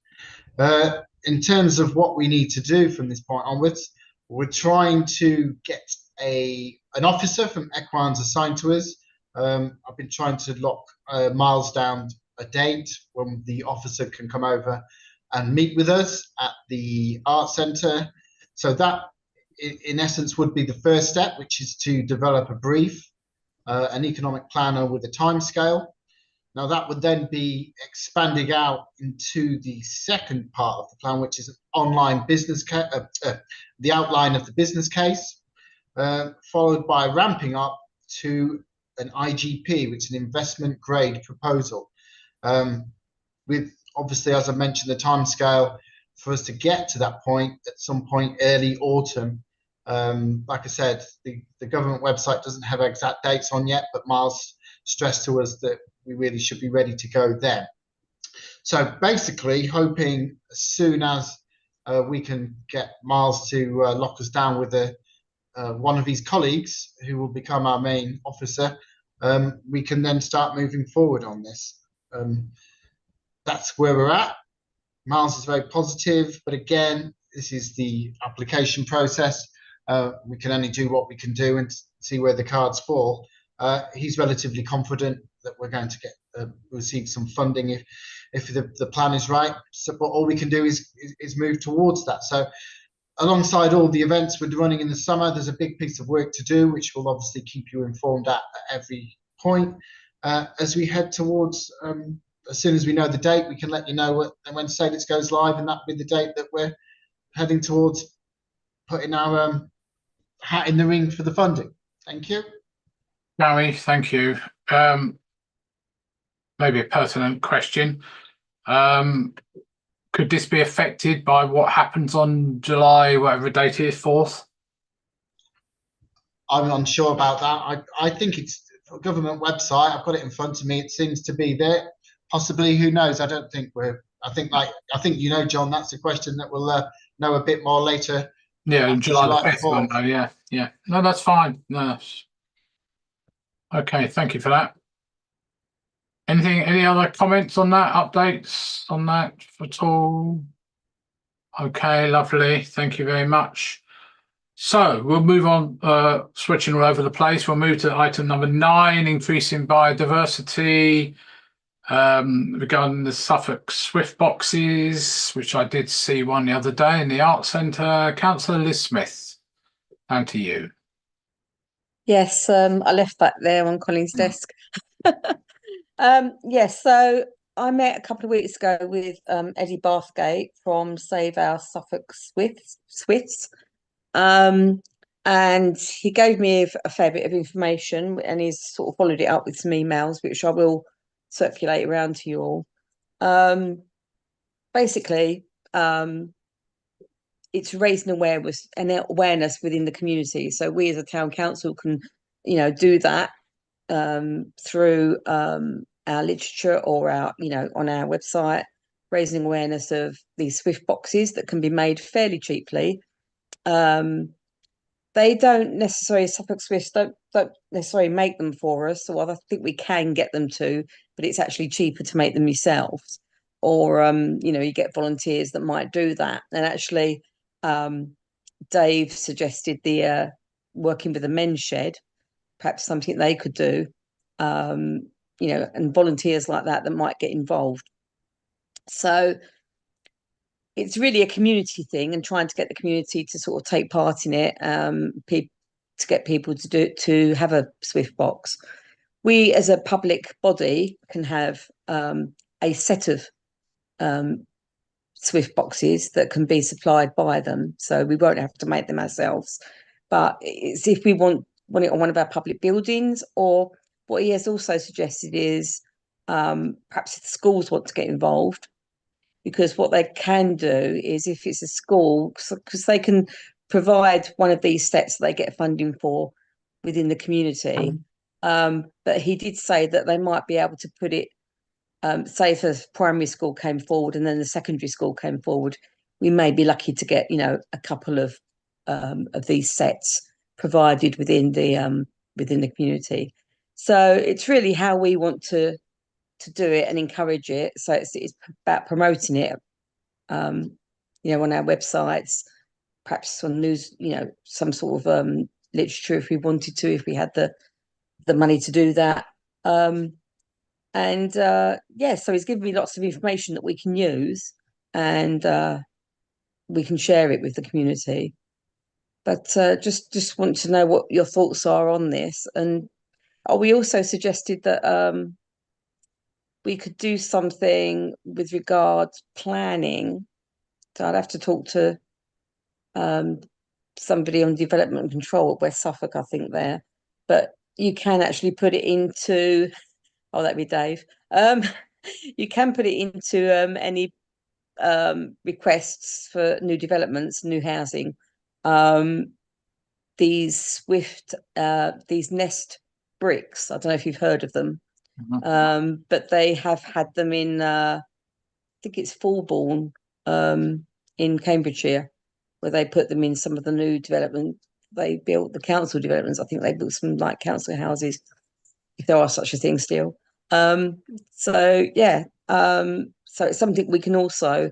In terms of what we need to do from this point onwards, we're trying to get an officer from Equans assigned to us. I've been trying to lock Miles down a date when the officer can come over and meet with us at the art centre. So that, in essence, would be the first step, which is to develop a brief, an economic planner with a timescale. Now that would then be expanding out into the second part of the plan, which is an online business case, the outline of the business case, followed by ramping up to an IGP, which is an investment grade proposal. With obviously, as I mentioned, the timescale for us to get to that point at some point early autumn. Like I said, the government website doesn't have exact dates on yet, but Miles stressed to us that we really should be ready to go then. So basically, hoping as soon as we can get Miles to lock us down with one of his colleagues who will become our main officer, we can then start moving forward on this. That's where we're at. Miles is very positive, but again, this is the application process. We can only do what we can do and see where the cards fall. He's relatively confident that we're going to get receive some funding if the plan is right. So, but all we can do is move towards that. So, alongside all the events we're running in the summer, there's a big piece of work to do, which will obviously keep you informed at every point. As we head towards, as soon as we know the date, we can let you know when Salix goes live, and that'll be the date that we're heading towards putting our hat in the ring for the funding. Thank you. Gary, thank you. Maybe a pertinent question. Could this be affected by what happens on July, whatever date it is, 4th? I'm unsure about that. I think it's a government website. I've got it in front of me. It seems to be there. Possibly, who knows? I don't think we're. I think John. That's a question that we'll know a bit more later. Yeah, July the 5th. We'll know, yeah. No, that's fine. No, that's okay. Thank you for that. Any other comments on that? Updates on that at all? Okay, lovely. Thank you very much. So we'll move on, switching all over the place. We'll move to item number 9, increasing biodiversity, regarding the Suffolk Swift boxes, which I did see one the other day in the Arts Centre. Councillor Liz Smith, down to you. Yes, I left that there on Colin's desk. Yes, so I met a couple of weeks ago with Eddie Bathgate from Save Our Suffolk Swifts. And he gave me a fair bit of information, and he's sort of followed it up with some emails, which I will circulate around to you all. Basically, it's raising awareness within the community. So we as a town council can, do that through our literature or on our website, raising awareness of these Swift boxes that can be made fairly cheaply. They don't necessarily, Suffolk Swifts don't necessarily make them for us, or I think we can get them to, but it's actually cheaper to make them yourselves. Or you get volunteers that might do that. And actually, Dave suggested the working with a men's shed, perhaps something they could do, and volunteers like that might get involved. So it's really a community thing, and trying to get the community to sort of take part in it, to get people to have a Swift box. We as a public body can have a set of Swift boxes that can be supplied by them, so we won't have to make them ourselves. But it's if we want it on one of our public buildings, or what he has also suggested is perhaps if the schools want to get involved, because what they can do is, if it's a school, because they can provide one of these sets that they get funding for within the community. But he did say that they might be able to put it, say if a primary school came forward and then the secondary school came forward, we may be lucky to get, a couple of these sets provided within the community. So it's really how we want to do it and encourage it. So it's about promoting it, on our websites, perhaps on news, some sort of literature if we wanted to, if we had the money to do that. So he's given me lots of information that we can use, and we can share it with the community. But just want to know what your thoughts are on this. And we also suggested that we could do something with regards planning. So I'd have to talk to somebody on development control at West Suffolk, I think there. But you can actually put it into, that'd be Dave. You can put it into any requests for new developments, new housing. These Swift, these Nest bricks, I don't know if you've heard of them. But they have had them in, I think it's Fulbourn, in Cambridgeshire, where they put them in some of the new development. They built the council developments. I think they built some like council houses, if there are such a thing still. So it's something we can also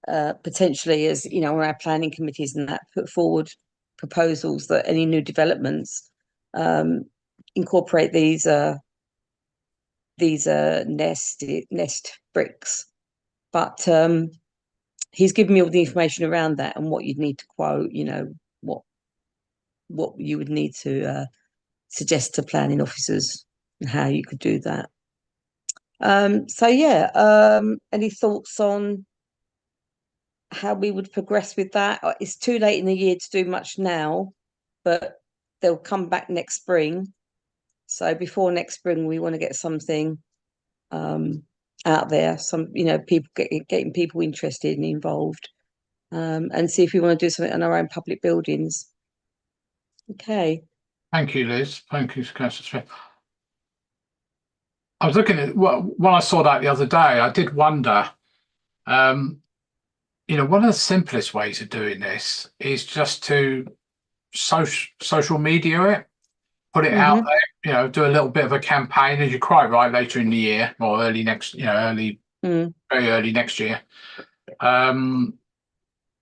potentially, as you know, on our planning committees and that, put forward proposals that any new developments incorporate these nest bricks. But he's given me all the information around that and what you'd need to quote, you know, what you would need to suggest to planning officers and how you could do that. So yeah, any thoughts on how we would progress with that? It's too late in the year to do much now, but they'll come back next spring. So before next spring, we want to get something out there, some, you know, people getting people interested and involved, and see if we want to do something on our own public buildings. Okay. Thank you, Liz. Thank you, Councillor Smith. I was looking at when I saw that the other day, I did wonder, you know, one of the simplest ways of doing this is just to social media it, put it out there, you know, do a little bit of a campaign, as you're quite right, later in the year or early next, you know, very early next year.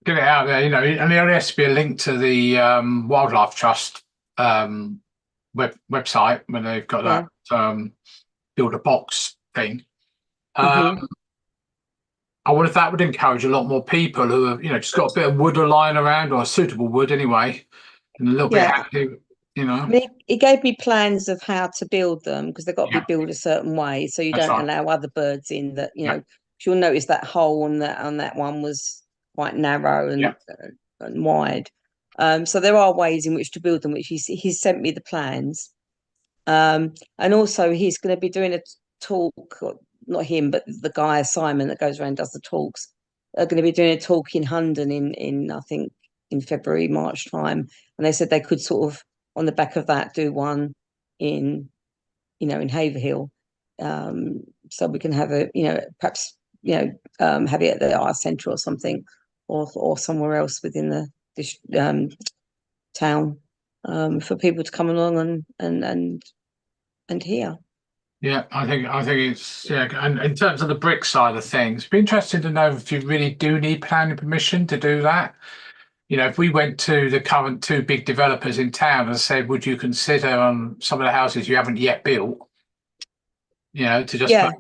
Get it out there, you know, and there has to be a link to the Wildlife Trust website when they've got that build a box thing. I wonder if that would encourage a lot more people who have, you know, just got a bit of wood lying around, or suitable wood anyway, and a little bit active, you know. He gave me plans of how to build them, because they've got to be built a certain way, so you don't allow other birds in. That, you know, you'll notice that hole on that one was quite narrow and wide. So there are ways in which to build them, which he's sent me the plans. And also he's going to be doing a talk, not him, but the guy Simon that goes around and does the talks, are going to be doing a talk in Hunden in I think in February, March time, and they said they could sort of on the back of that do one in, you know, in Haverhill, so we can have a, you know, perhaps, you know, have it at the art centre or something, or somewhere else within this town, for people to come along and hear. Yeah, I think it's, and in terms of the brick side of things, it'd be interesting to know if you really do need planning permission to do that. You know, if we went to the current two big developers in town and said, would you consider on some of the houses you haven't yet built, you know, to just I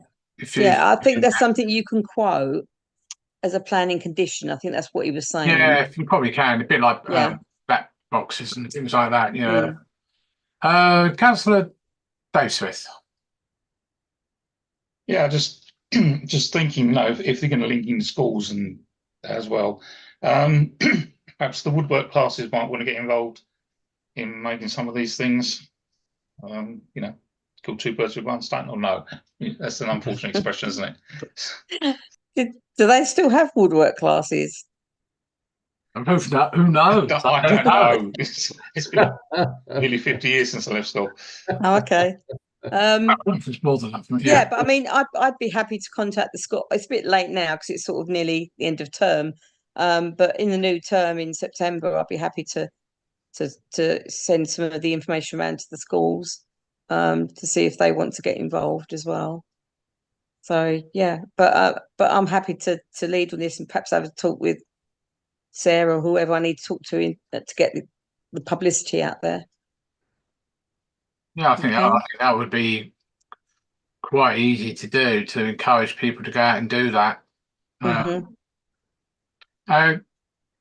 think that's something you can quote as a planning condition. I think that's what he was saying. Yeah, you probably can, a bit like back boxes and things like that, you know. Councillor Dave Smith. Yeah, just thinking, you know, if they're going to link in schools and as well, perhaps the woodwork classes might want to get involved in making some of these things. You know, kill two birds with one stone, or no? That's an unfortunate expression, isn't it? Do they still have woodwork classes? Who knows? I don't know. It's been nearly 50 years since I left school. Oh, okay. It's more than that. Yeah, but I mean, I'd be happy to contact the school. It's a bit late now because it's sort of nearly the end of term. But in the new term in September, I'd be happy to send some of the information around to the schools, to see if they want to get involved as well. So yeah, but I'm happy to lead on this and perhaps have a talk with Sarah or whoever I need to talk to to get the publicity out there. Yeah, I think that would be quite easy to do, to encourage people to go out and do that.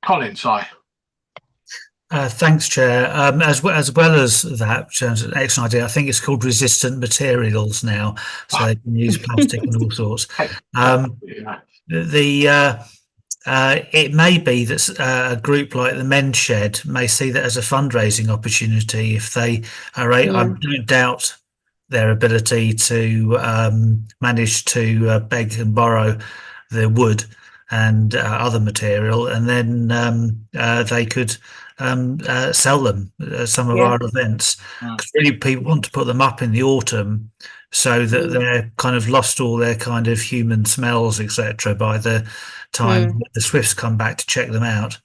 Colin, sorry. Thanks, Chair. As well as that, which sounds an excellent idea. I think it's called resistant materials now, so they can use plastic and all sorts. It may be that a group like the Men's Shed may see that as a fundraising opportunity if they are. I don't doubt their ability to manage to beg and borrow the wood and other material, and then they could sell them at some of our events. Because really, people want to put them up in the autumn, so that they're kind of lost all their kind of human smells, etc. by the time the Swifts come back to check them out.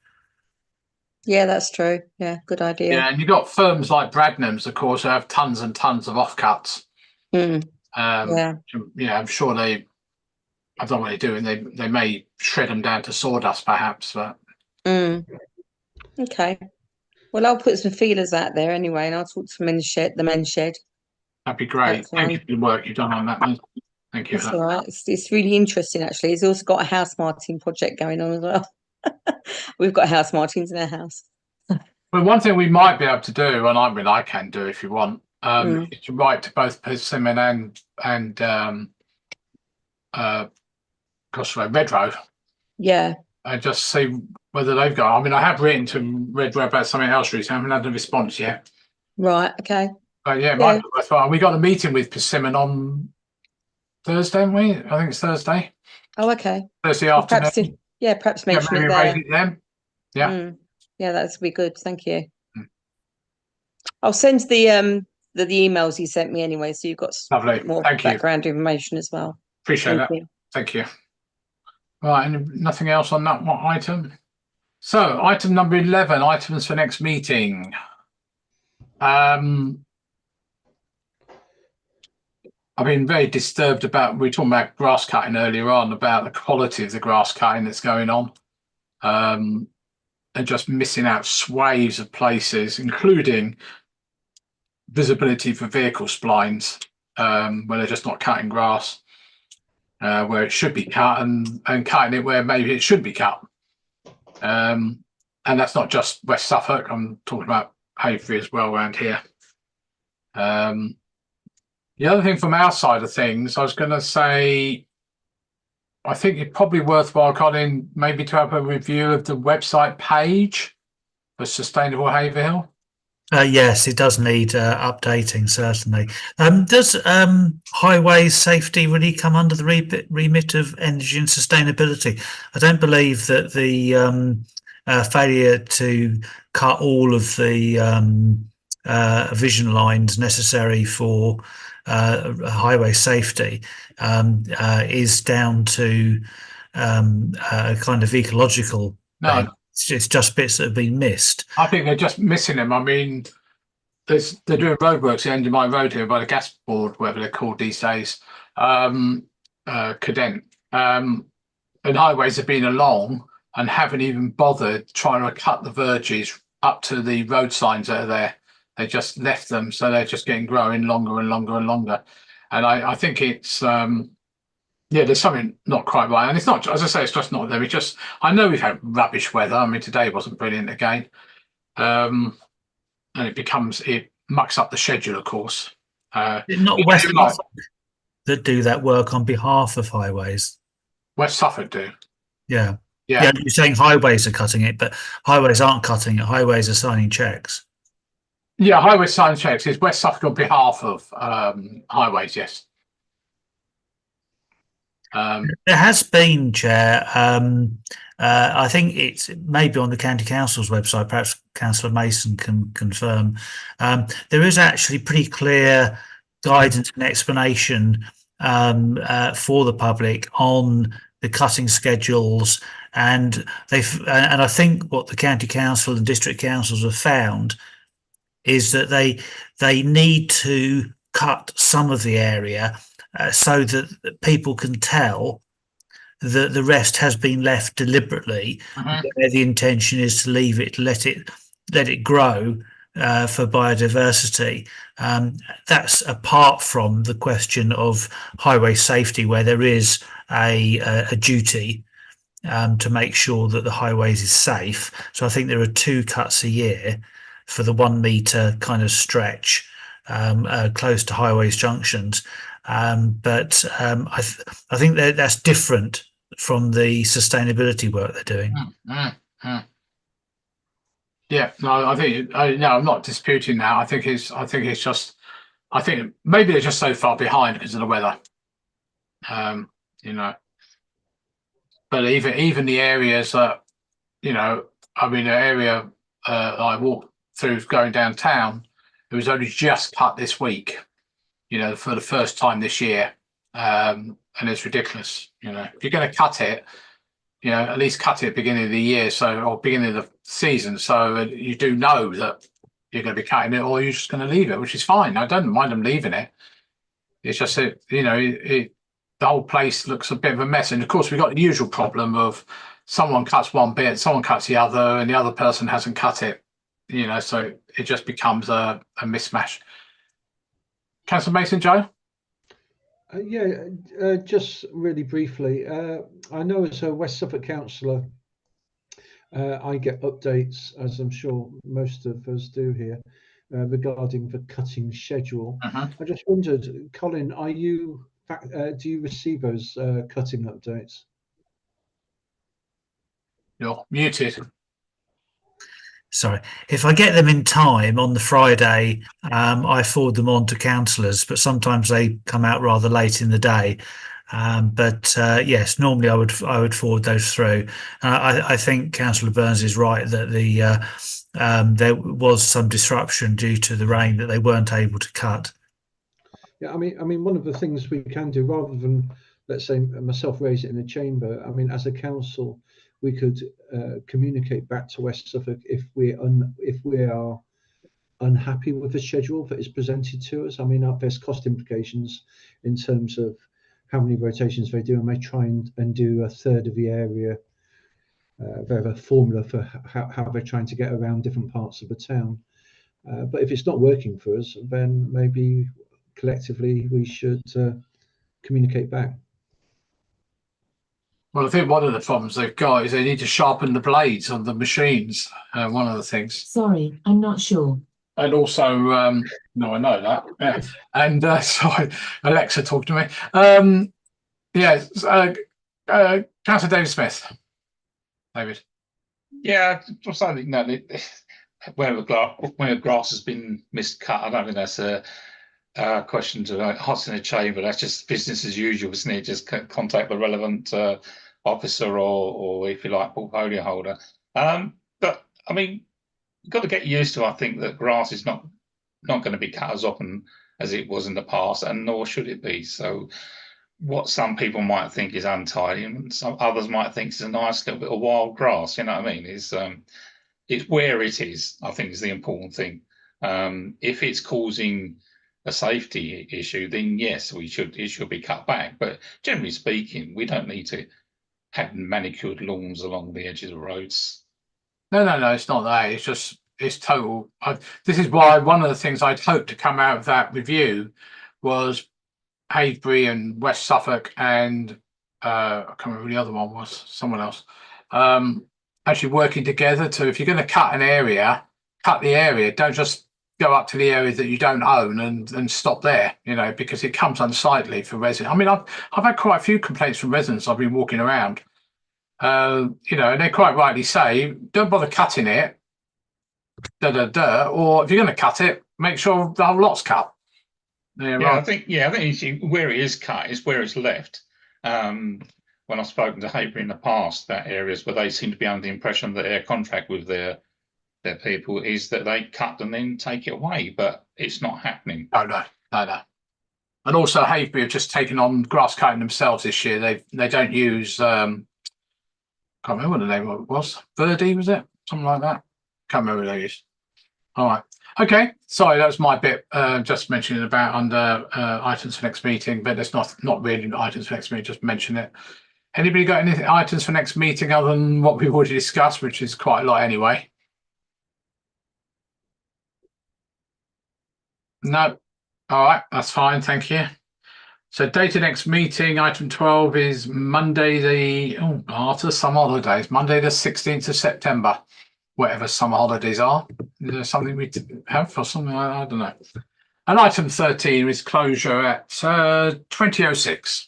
Yeah, that's true. Yeah, good idea. Yeah, and you've got firms like Bradnam's, of course, who have tons and tons of offcuts. Yeah, I'm sure they I don't know what they're doing. They may shred them down to sawdust, perhaps. But Okay. Well, I'll put some feelers out there anyway, and I'll talk to the men's shed. that'd be great. That's Thank you fine. for the work you've done on that. Thank you That's for all that. right. It's really interesting, actually. He's also got a house martin project going on as well. We've got house martins in our house. Well, one thing we might be able to do, and I can do if you want, is to write to both Persimmon and Redrow, Yeah. and just see whether they've got. I mean, I have written to Redrow about something else recently. I haven't had a response yet. Right. Okay. But yeah, it might be worthwhile. We got a meeting with Persimmon on Thursday, haven't we? I think it's Thursday. Oh, okay. Thursday Well, afternoon. perhaps mention maybe it there. raise it then. Yeah. Yeah, that'd be good. Thank you. I'll send the emails you sent me anyway, so you've got Lovely. more Thank you. background information as well. Appreciate that. Thank you. Right, and nothing else on that one item. So, item number 11, items for next meeting. I've been very disturbed about, we were talking about grass cutting earlier on, about the quality of the grass cutting that's going on. And just missing out swathes of places, including visibility for vehicle splines, where they're just not cutting grass where it should be cut, and cutting it where maybe it should be cut. And that's not just West Suffolk. I'm talking about Haverhill as well around here. The other thing from our side of things, I was going to say, I think it's probably worthwhile, Colin, maybe to have a review of the website page for Sustainable Haverhill. Yes, it does need updating, certainly. Does highway safety really come under the remit of energy and sustainability? I don't believe that the failure to cut all of the vision lines necessary for highway safety is down to a kind of ecological. No. It's just bits that have been missed. I think they're just missing them. I mean, they're doing roadworks at the end of my road here by the gas board, whatever they're called these days, Cadent. And highways have been along and haven't even bothered trying to cut the verges up to the road signs that are there. They just left them, so they're just growing longer and longer and longer. And I think it's there's something not quite right, and it's not, as I say, it's just not there. It's just, I know we've had rubbish weather. I mean, today wasn't brilliant again, and it mucks up the schedule, of course. Not West Suffolk that do that work on behalf of highways. West Suffolk do. Yeah. You're saying highways are cutting it, but highways aren't cutting it. Highways are signing checks. Yeah, highway signing checks is West Suffolk on behalf of highways. Yes. There has been, Chair. I think it's maybe on the County Council's website. Perhaps Councillor Mason can confirm. There is actually pretty clear guidance and explanation for the public on the cutting schedules, and I think what the County Council and district councils have found is that they need to cut some of the area so that people can tell that the rest has been left deliberately, where the intention is to leave it, let it grow for biodiversity. That's apart from the question of highway safety, where there is a duty to make sure that the highways is safe. So I think there are 2 cuts a year for the 1 metre kind of stretch close to highways junctions. But I think that's different from the sustainability work they're doing. Yeah, no, I'm not disputing that. I think maybe they're just so far behind because of the weather. But even the areas that, I mean, the area I walked through going downtown, it was only just cut this week, for the first time this year. And it's ridiculous. If you're going to cut it, at least cut it at the beginning of the year, or beginning of the season, so you do know that you're going to be cutting it, or you're just going to leave it, which is fine. I don't mind them leaving it. It's just that, the whole place looks a bit of a mess. And of course, we've got the usual problem of someone cuts one bit, someone cuts the other, and the other person hasn't cut it. So it just becomes a mismatch. Councillor Mason, Joe? Just really briefly, I know as a West Suffolk councillor, I get updates, as I'm sure most of us do here, regarding the cutting schedule. I just wondered, Colin, do you receive those cutting updates? You're muted. Sorry, if I get them in time on the Friday, I forward them on to councillors, but sometimes they come out rather late in the day. Yes, normally I would forward those through. I think Councillor Burns is right that there was some disruption due to the rain that they weren't able to cut. Yeah, I mean, one of the things we can do, rather than, let's say, myself raise it in the chamber, I mean, as a council, we could communicate back to West Suffolk if we are unhappy with the schedule that is presented to us. I mean, there's cost implications in terms of how many rotations they do, and they try and do a third of the area. They have a formula for how they're trying to get around different parts of the town. But if it's not working for us, then maybe collectively we should communicate back. Well, I think one of the problems they've got is they need to sharpen the blades on the machines. One of the things. Sorry, I'm not sure. And also, no, I know that. Yeah. And sorry, Alexa, talk to me. Councillor David Smith. David. Yeah, I think where the grass has been miscut, I don't think that's a question to hot in the chamber. That's just business as usual, isn't it? Just contact the relevant officer or if you like, portfolio holder. But I mean, you've got to get used to, I think, that grass is not going to be cut as often as it was in the past, and nor should it be. So what some people might think is untidy, and some others might think is a nice little bit of wild grass, you know what I mean? It's where it is, I think, is the important thing. If it's causing a safety issue, then yes, it should be cut back. But generally speaking, we don't need to have manicured lawns along the edges of roads. No, it's not that. It's total. This is why one of the things I'd hoped to come out of that review was Haverhill and West Suffolk and I can't remember who the other one was, someone else, actually working together to, if you're going to cut an area, cut the area. Don't just go up to the area that you don't own and stop there, because it comes unsightly for residents. I mean, I've had quite a few complaints from residents. I've been walking around, and they quite rightly say, don't bother cutting it, or if you're going to cut it, make sure the whole lot's cut. I think where it is cut is where it's left. When I've spoken to Haverhill in the past, that areas where they seem to be under the impression that their contract with their people is that they cut and then take it away, but it's not happening. No. And also, Haverhill have just taken on grass cutting themselves this year. They don't use can't remember what the name of it was. Verdi, was it? Something like that. Can't remember what they used. All right. Okay. Sorry, that was my bit. Just mentioning about under items for next meeting, but it's not really items for next meeting. Just mention it. Anybody got any items for next meeting other than what we've already discussed, which is quite a lot anyway? No. All right. That's fine. Thank you. So date of next meeting, item 12 is Monday after summer holidays, Monday the 16th of September, whatever summer holidays are. Is there something we have for something like that? I don't know. And item 13 is closure at 20:06.